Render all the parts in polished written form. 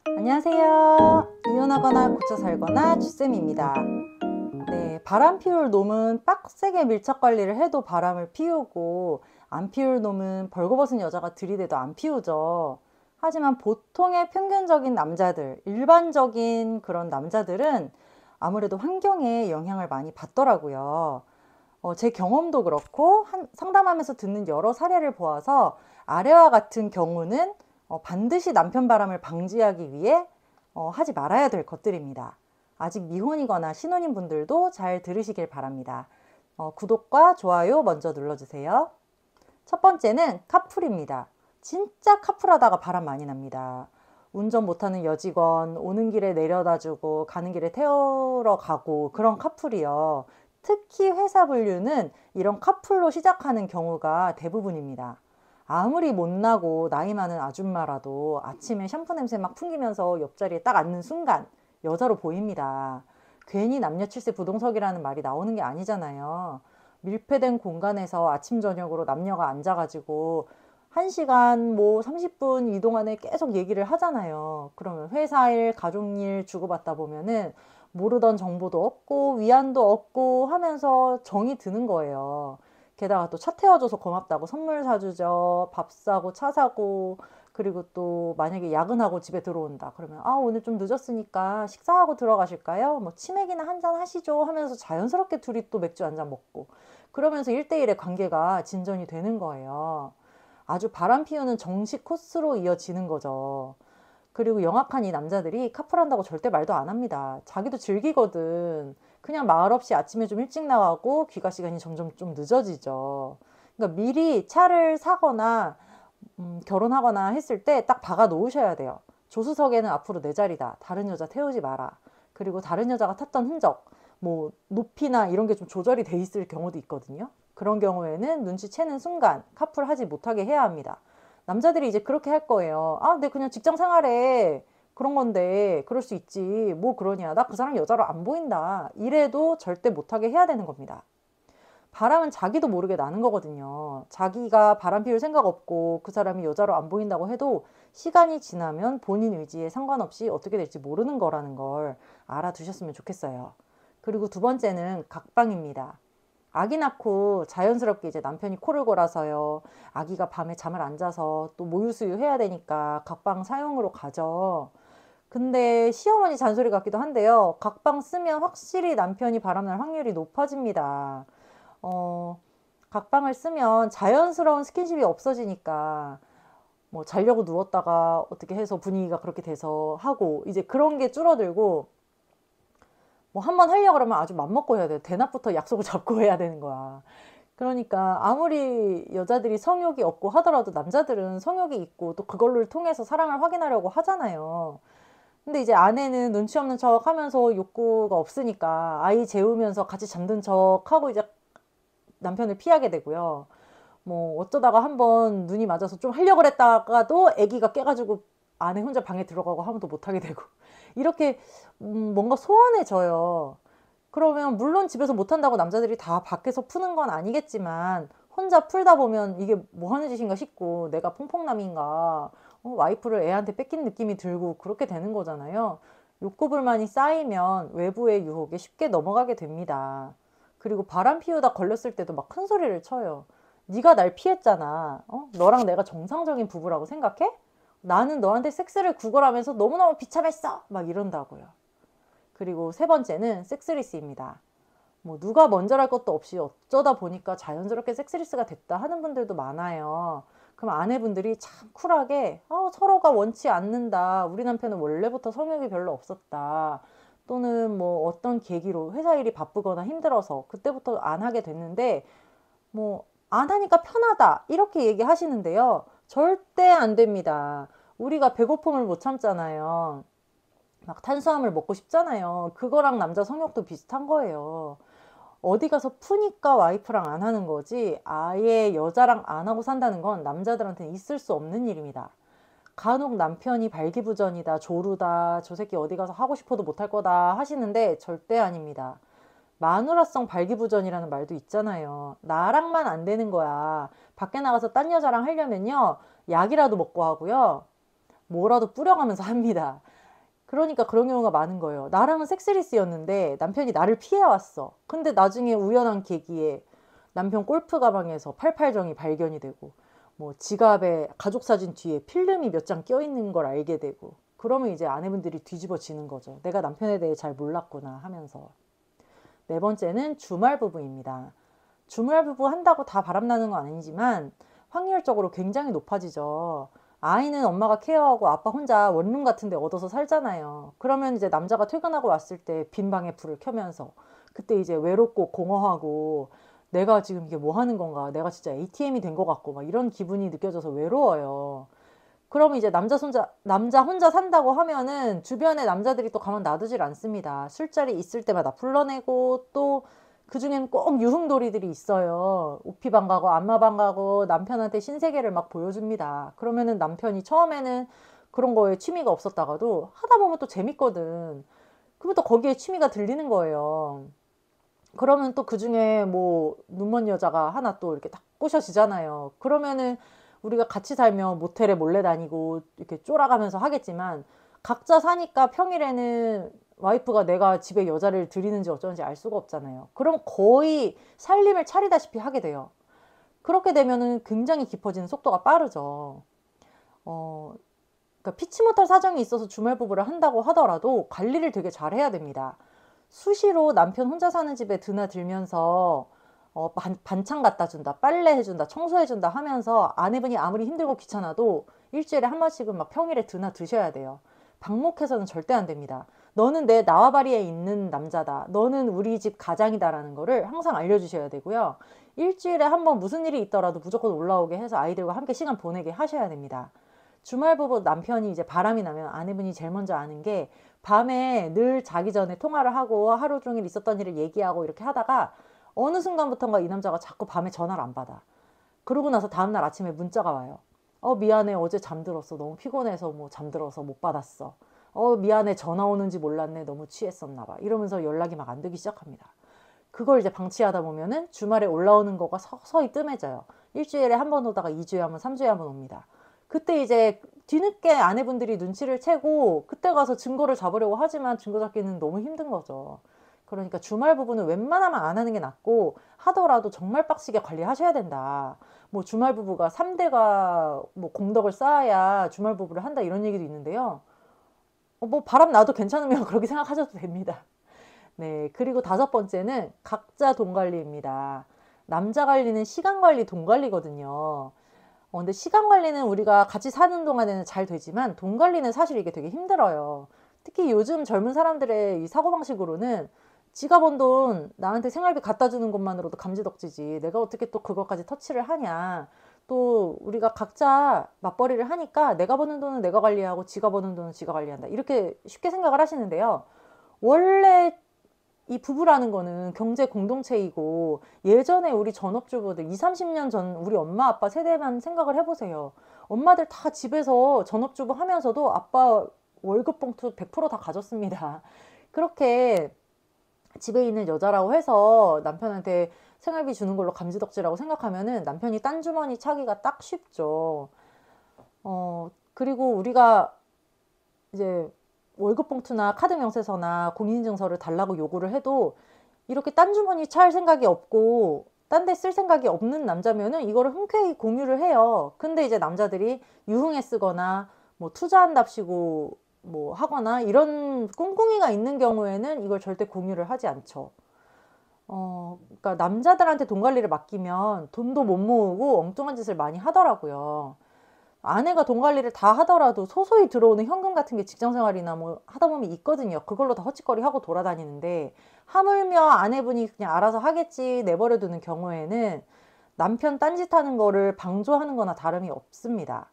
안녕하세요. 이혼하거나 고쳐 살거나 주쌤입니다. 네, 바람 피울 놈은 빡세게 밀착 관리를 해도 바람을 피우고 안 피울 놈은 벌거벗은 여자가 들이대도 안 피우죠. 하지만 보통의 평균적인 남자들, 일반적인 그런 남자들은 아무래도 환경에 영향을 많이 받더라고요. 제 경험도 그렇고 상담하면서 듣는 여러 사례를 보아서 아래와 같은 경우는 반드시 남편 바람을 방지하기 위해 하지 말아야 될 것들입니다. 아직 미혼이거나 신혼인 분들도 잘 들으시길 바랍니다. 구독과 좋아요 먼저 눌러주세요. 첫 번째는 카풀입니다. 진짜 카풀하다가 바람 많이 납니다. 운전 못하는 여직원 오는 길에 내려다주고 가는 길에 태우러 가고 그런 카풀이요. 특히 회사 분류는 이런 카풀로 시작하는 경우가 대부분입니다. 아무리 못나고 나이 많은 아줌마라도 아침에 샴푸 냄새 막 풍기면서 옆자리에 딱 앉는 순간 여자로 보입니다. 괜히 남녀 칠세 부동석이라는 말이 나오는 게 아니잖아요. 밀폐된 공간에서 아침 저녁으로 남녀가 앉아가지고 1시간 뭐 30분 이 동안에 계속 얘기를 하잖아요. 그러면 회사 일, 가족 일 주고받다 보면은 모르던 정보도 얻고 위안도 얻고 하면서 정이 드는 거예요. 게다가 또 차 태워줘서 고맙다고 선물 사주죠. 밥 사고 차 사고 그리고 또 만약에 야근하고 집에 들어온다. 그러면 오늘 좀 늦었으니까 식사하고 들어가실까요? 뭐 치맥이나 한잔 하시죠 하면서 자연스럽게 둘이 또 맥주 한잔 먹고 그러면서 1대1의 관계가 진전이 되는 거예요. 아주 바람 피우는 정식 코스로 이어지는 거죠. 그리고 영악한 이 남자들이 카풀한다고 절대 말도 안 합니다. 자기도 즐기거든. 그냥 말 없이 아침에 좀 일찍 나가고 귀가 시간이 점점 좀 늦어지죠. 그러니까 미리 차를 사거나 결혼하거나 했을 때 딱 박아 놓으셔야 돼요. 조수석에는 앞으로 내 자리다. 다른 여자 태우지 마라. 그리고 다른 여자가 탔던 흔적, 뭐 높이나 이런 게 좀 조절이 돼 있을 경우도 있거든요. 그런 경우에는 눈치채는 순간 카풀하지 못하게 해야 합니다. 남자들이 이제 그렇게 할 거예요. 내 그냥 직장 생활에 그런 건데 그럴 수 있지. 뭐 그러냐. 나 그 사람 여자로 안 보인다. 이래도 절대 못하게 해야 되는 겁니다. 바람은 자기도 모르게 나는 거거든요. 자기가 바람 피울 생각 없고 그 사람이 여자로 안 보인다고 해도 시간이 지나면 본인 의지에 상관없이 어떻게 될지 모르는 거라는 걸 알아두셨으면 좋겠어요. 그리고 두 번째는 각방입니다. 아기 낳고 자연스럽게 이제 남편이 코를 골아서요. 아기가 밤에 잠을 안 자서 또 모유수유 해야 되니까 각방 사용으로 가죠. 근데 시어머니 잔소리 같기도 한데요. 각방 쓰면 확실히 남편이 바람날 확률이 높아집니다. 어, 각방을 쓰면 자연스러운 스킨십이 없어지니까 뭐 자려고 누웠다가 어떻게 해서 분위기가 그렇게 돼서 하고 이제 그런 게 줄어들고 뭐 한 번 하려고 그러면 아주 맘먹고 해야 돼. 대낮부터 약속을 잡고 해야 되는 거야. 그러니까 아무리 여자들이 성욕이 없고 하더라도 남자들은 성욕이 있고 또 그걸로 통해서 사랑을 확인하려고 하잖아요. 근데 이제 아내는 눈치 없는 척 하면서 욕구가 없으니까 아이 재우면서 같이 잠든 척 하고 이제 남편을 피하게 되고요. 뭐 어쩌다가 한번 눈이 맞아서 좀 하려고 그랬다가도 아기가 깨가지고 아내 혼자 방에 들어가고 하면 또 못하게 되고 이렇게 뭔가 소원해져요. 그러면 물론 집에서 못한다고 남자들이 다 밖에서 푸는 건 아니겠지만 혼자 풀다 보면 이게 뭐 하는 짓인가 싶고 내가 퐁퐁남인가 와이프를 애한테 뺏긴 느낌이 들고 그렇게 되는 거잖아요. 욕구불만이 쌓이면 외부의 유혹에 쉽게 넘어가게 됩니다. 그리고 바람 피우다 걸렸을 때도 막 큰 소리를 쳐요. 네가 날 피했잖아. 너랑 내가 정상적인 부부라고 생각해? 나는 너한테 섹스를 구걸하면서 너무너무 비참했어. 막 이런다고요. 그리고 세 번째는 섹스리스입니다. 뭐 누가 먼저랄 것도 없이 어쩌다 보니까 자연스럽게 섹스리스가 됐다 하는 분들도 많아요. 그럼 아내분들이 참 쿨하게 서로가 원치 않는다. 우리 남편은 원래부터 성욕이 별로 없었다. 또는 뭐 어떤 계기로 회사 일이 바쁘거나 힘들어서 그때부터 안 하게 됐는데 뭐 안 하니까 편하다 이렇게 얘기하시는데요. 절대 안 됩니다. 우리가 배고픔을 못 참잖아요. 막 탄수화물 먹고 싶잖아요. 그거랑 남자 성욕도 비슷한 거예요. 어디 가서 푸니까 와이프랑 안 하는 거지 아예 여자랑 안 하고 산다는 건 남자들한테는 있을 수 없는 일입니다. 간혹 남편이 발기부전이다, 조루다, 저 새끼 어디 가서 하고 싶어도 못할 거다 하시는데 절대 아닙니다. 마누라성 발기부전이라는 말도 있잖아요. 나랑만 안 되는 거야. 밖에 나가서 딴 여자랑 하려면요. 약이라도 먹고 하고요. 뭐라도 뿌려가면서 합니다. 그러니까 그런 경우가 많은 거예요. 나랑은 섹스리스였는데 남편이 나를 피해왔어. 근데 나중에 우연한 계기에 남편 골프 가방에서 88정이 발견이 되고, 뭐 지갑에 가족사진 뒤에 필름이 몇 장 껴있는 걸 알게 되고, 그러면 이제 아내분들이 뒤집어지는 거죠. 내가 남편에 대해 잘 몰랐구나 하면서. 네 번째는 주말 부부입니다. 주말 부부 한다고 다 바람나는 건 아니지만 확률적으로 굉장히 높아지죠. 아이는 엄마가 케어하고 아빠 혼자 원룸 같은 데 얻어서 살잖아요. 그러면 이제 남자가 퇴근하고 왔을 때 빈 방에 불을 켜면서 그때 이제 외롭고 공허하고 내가 지금 이게 뭐 하는 건가? 내가 진짜 ATM이 된 것 같고 막 이런 기분이 느껴져서 외로워요. 그러면 이제 남자 혼자 산다고 하면은 주변에 남자들이 또 가만 놔두질 않습니다. 술자리 있을 때마다 불러내고 또 그중엔 꼭 유흥돌이들이 있어요. 오피방 가고 안마방 가고 남편한테 신세계를 막 보여줍니다. 그러면은 남편이 처음에는 그런 거에 취미가 없었다가도 하다 보면 또 재밌거든. 그러면 또 거기에 취미가 들리는 거예요. 그러면 또 그중에 뭐 눈먼 여자가 하나 또 이렇게 딱 꼬셔지잖아요. 그러면은 우리가 같이 살면 모텔에 몰래 다니고 이렇게 쫄아가면서 하겠지만 각자 사니까 평일에는 와이프가 내가 집에 여자를 들이는지 어쩌는지 알 수가 없잖아요. 그럼 거의 살림을 차리다시피 하게 돼요. 그렇게 되면은 굉장히 깊어지는 속도가 빠르죠. 어, 그러니까 피치 못할 사정이 있어서 주말 부부를 한다고 하더라도 관리를 되게 잘 해야 됩니다. 수시로 남편 혼자 사는 집에 드나들면서 반찬 갖다 준다, 빨래 해준다, 청소해준다 하면서 아내분이 아무리 힘들고 귀찮아도 일주일에 한 번씩은 막 평일에 드셔야 돼요. 방목해서는 절대 안 됩니다. 너는 내縄바리에 있는 남자다. 너는 우리 집 가장이다라는 거를 항상 알려주셔야 되고요. 일주일에 한 번 무슨 일이 있더라도 무조건 올라오게 해서 아이들과 함께 시간 보내게 하셔야 됩니다. 주말 부부 남편이 이제 바람이 나면 아내분이 제일 먼저 아는 게 밤에 늘 자기 전에 통화를 하고 하루 종일 있었던 일을 얘기하고 이렇게 하다가 어느 순간부터인가 이 남자가 자꾸 밤에 전화를 안 받아. 그러고 나서 다음날 아침에 문자가 와요. 미안해. 어제 잠들었어. 너무 피곤해서 뭐 잠들어서 못 받았어. 미안해. 전화 오는지 몰랐네. 너무 취했었나 봐. 이러면서 연락이 막 안 되기 시작합니다. 그걸 이제 방치하다 보면은 주말에 올라오는 거가 서서히 뜸해져요. 일주일에 한 번 오다가 2주에 한 번, 3주에 한 번 옵니다. 그때 이제 뒤늦게 아내분들이 눈치를 채고 그때 가서 증거를 잡으려고 하지만 증거 잡기는 너무 힘든 거죠. 그러니까 주말 부부는 웬만하면 안 하는 게 낫고 하더라도 정말 빡시게 관리하셔야 된다. 뭐 주말 부부가 3대가 뭐 공덕을 쌓아야 주말 부부를 한다 이런 얘기도 있는데요. 뭐 바람 나도 괜찮으면 그렇게 생각하셔도 됩니다. 네, 그리고 다섯 번째는 각자 돈 관리입니다. 남자 관리는 시간 관리, 돈 관리거든요. 근데 시간 관리는 우리가 같이 사는 동안에는 잘 되지만 돈 관리는 사실 이게 되게 힘들어요. 특히 요즘 젊은 사람들의 이 사고방식으로는 지가 번 돈 나한테 생활비 갖다 주는 것만으로도 감지덕지지 내가 어떻게 또 그것까지 터치를 하냐. 또 우리가 각자 맞벌이를 하니까 내가 버는 돈은 내가 관리하고 지가 버는 돈은 지가 관리한다. 이렇게 쉽게 생각을 하시는데요. 원래 이 부부라는 거는 경제 공동체이고 예전에 우리 전업주부들 20, 30년 전 우리 엄마 아빠 세대만 생각을 해보세요. 엄마들 다 집에서 전업주부 하면서도 아빠 월급 봉투 100%다 가졌습니다. 그렇게 집에 있는 여자라고 해서 남편한테 생활비 주는 걸로 감지덕지라고 생각하면은 남편이 딴 주머니 차기가 딱 쉽죠. 그리고 우리가 이제 월급 봉투나 카드 명세서나 공인인증서를 달라고 요구를 해도 이렇게 딴 주머니 찰 생각이 없고 딴 데 쓸 생각이 없는 남자면은 이거를 흔쾌히 공유를 해요. 근데 이제 남자들이 유흥에 쓰거나 뭐 투자한답시고 뭐 하거나 이런 꿍꿍이가 있는 경우에는 이걸 절대 공유를 하지 않죠. 그러니까 남자들한테 돈 관리를 맡기면 돈도 못 모으고 엉뚱한 짓을 많이 하더라고요. 아내가 돈 관리를 다 하더라도 소소히 들어오는 현금 같은 게 직장생활이나 뭐 하다 보면 있거든요. 그걸로 다 헛짓거리 하고 돌아다니는데 하물며 아내분이 그냥 알아서 하겠지 내버려 두는 경우에는 남편 딴짓하는 거를 방조하는 거나 다름이 없습니다.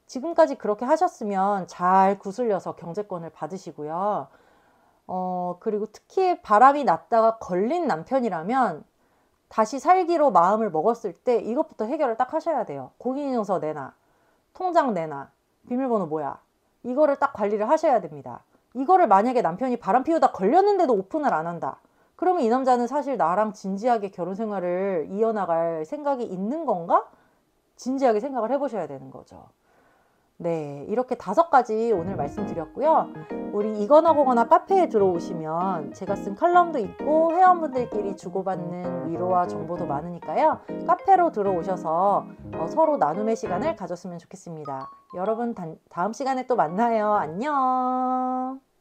지금까지 그렇게 하셨으면 잘 구슬려서 경제권을 받으시고요. 그리고 특히 바람이 났다가 걸린 남편이라면 다시 살기로 마음을 먹었을 때 이것부터 해결을 딱 하셔야 돼요. 공인인증서 내놔. 통장 내놔. 비밀번호 뭐야. 이거를 딱 관리를 하셔야 됩니다. 이거를 만약에 남편이 바람 피우다 걸렸는데도 오픈을 안 한다. 그러면 이 남자는 사실 나랑 진지하게 결혼 생활을 이어나갈 생각이 있는 건가? 진지하게 생각을 해보셔야 되는 거죠. 네, 이렇게 5가지 오늘 말씀드렸고요. 우리 이거나 고거나 카페에 들어오시면 제가 쓴 칼럼도 있고 회원분들끼리 주고받는 위로와 정보도 많으니까요. 카페로 들어오셔서 서로 나눔의 시간을 가졌으면 좋겠습니다. 여러분 다음 시간에 또 만나요. 안녕.